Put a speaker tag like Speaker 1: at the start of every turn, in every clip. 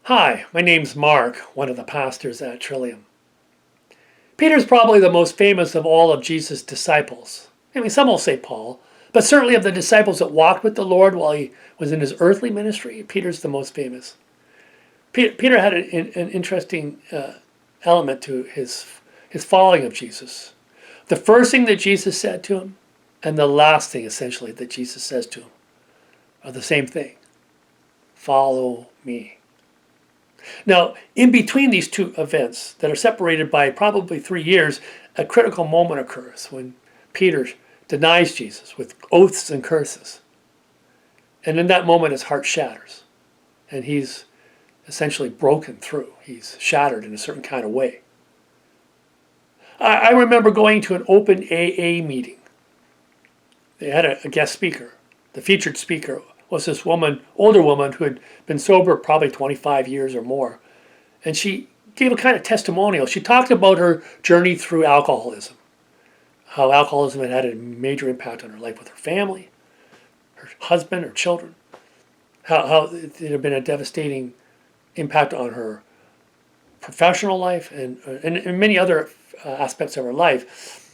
Speaker 1: Hi, my name's Mark, one of the pastors at Trillium. Peter's probably the most famous of all of Jesus' disciples. I mean, some will say Paul, but certainly of the disciples that walked with the Lord while he was in his earthly ministry, Peter's the most famous. Peter had an interesting element to his following of Jesus. The first thing that Jesus said to him, and the last thing essentially that Jesus says to him, are the same thing. Follow me. Now, in between these two events that are separated by probably 3 years, a critical moment occurs when Peter denies Jesus with oaths and curses. And in that moment, his heart shatters. And he's essentially broken through. He's shattered in a certain kind of way. I remember going to an open AA meeting. They had a guest speaker. The featured speaker was this woman, older woman, who had been sober probably 25 years or more. And she gave a kind of testimonial. She talked about her journey through alcoholism, how alcoholism had had a major impact on her life with her family, her husband, her children, how it had been a devastating impact on her professional life and many other aspects of her life.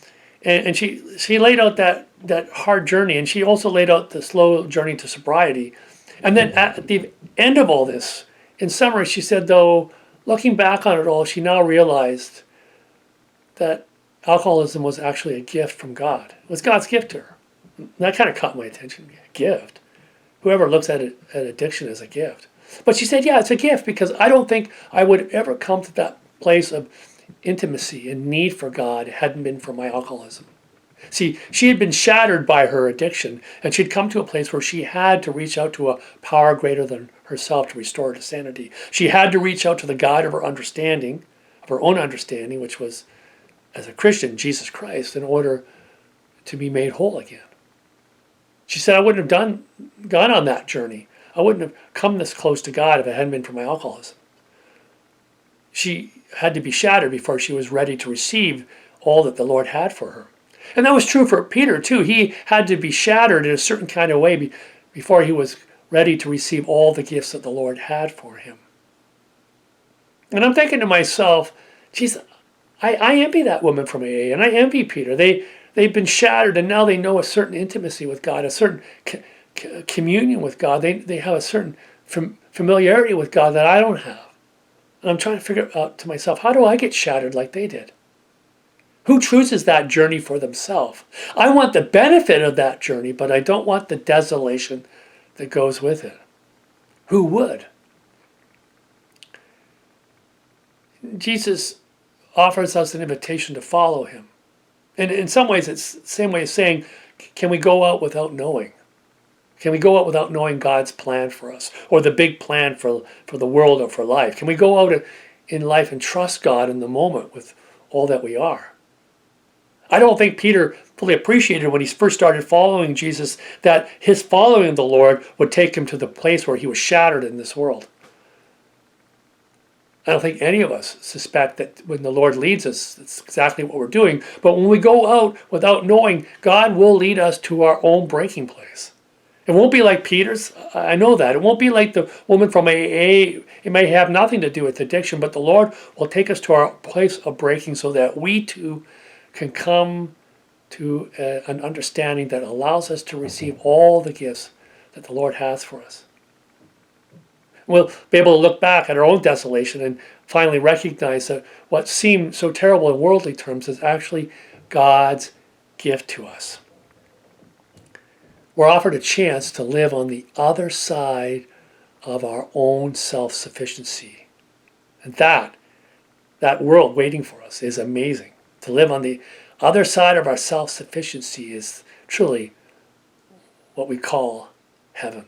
Speaker 1: And she laid out that hard journey, and she also laid out the slow journey to sobriety. And then at the end of all this, in summary, she said, though, looking back on it all, she now realized that alcoholism was actually a gift from God. It was God's gift to her. And that kind of caught my attention. A gift. Whoever looks at addiction as a gift. But she said, yeah, it's a gift because I don't think I would have ever come to that place of intimacy and need for God hadn't been for my alcoholism. See, she had been shattered by her addiction, and she'd come to a place where she had to reach out to a power greater than herself to restore her to sanity. She had to reach out to the God of her understanding, of her own understanding, which was, as a Christian, Jesus Christ, in order to be made whole again. She said, I wouldn't have gone on that journey. I wouldn't have come this close to God if it hadn't been for my alcoholism. She had to be shattered before she was ready to receive all that the Lord had for her. And that was true for Peter too. He had to be shattered in a certain kind of way before he was ready to receive all the gifts that the Lord had for him. And I'm thinking to myself, geez, I envy that woman from AA, and I envy Peter. They've been shattered, and now they know a certain intimacy with God, a certain communion with God. They have a certain familiarity with God that I don't have. And I'm trying to figure out to myself, how do I get shattered like they did? Who chooses that journey for themselves? I want the benefit of that journey, but I don't want the desolation that goes with it. Who would? Jesus offers us an invitation to follow him. And in some ways, it's the same way as saying, can we go out without knowing? Can we go out without knowing God's plan for us, or the big plan for the world or for life? Can we go out in life and trust God in the moment with all that we are? I don't think Peter fully appreciated when he first started following Jesus that his following the Lord would take him to the place where he was shattered in this world. I don't think any of us suspect that when the Lord leads us, that's exactly what we're doing. But when we go out without knowing, God will lead us to our own breaking place. It won't be like Peter's. I know that. It won't be like the woman from AA. It may have nothing to do with addiction, but the Lord will take us to our place of breaking so that we too can come to an understanding that allows us to receive all the gifts that the Lord has for us. We'll be able to look back at our own desolation and finally recognize that what seemed so terrible in worldly terms is actually God's gift to us. We're offered a chance to live on the other side of our own self-sufficiency. And that world waiting for us is amazing. To live on the other side of our self-sufficiency is truly what we call heaven.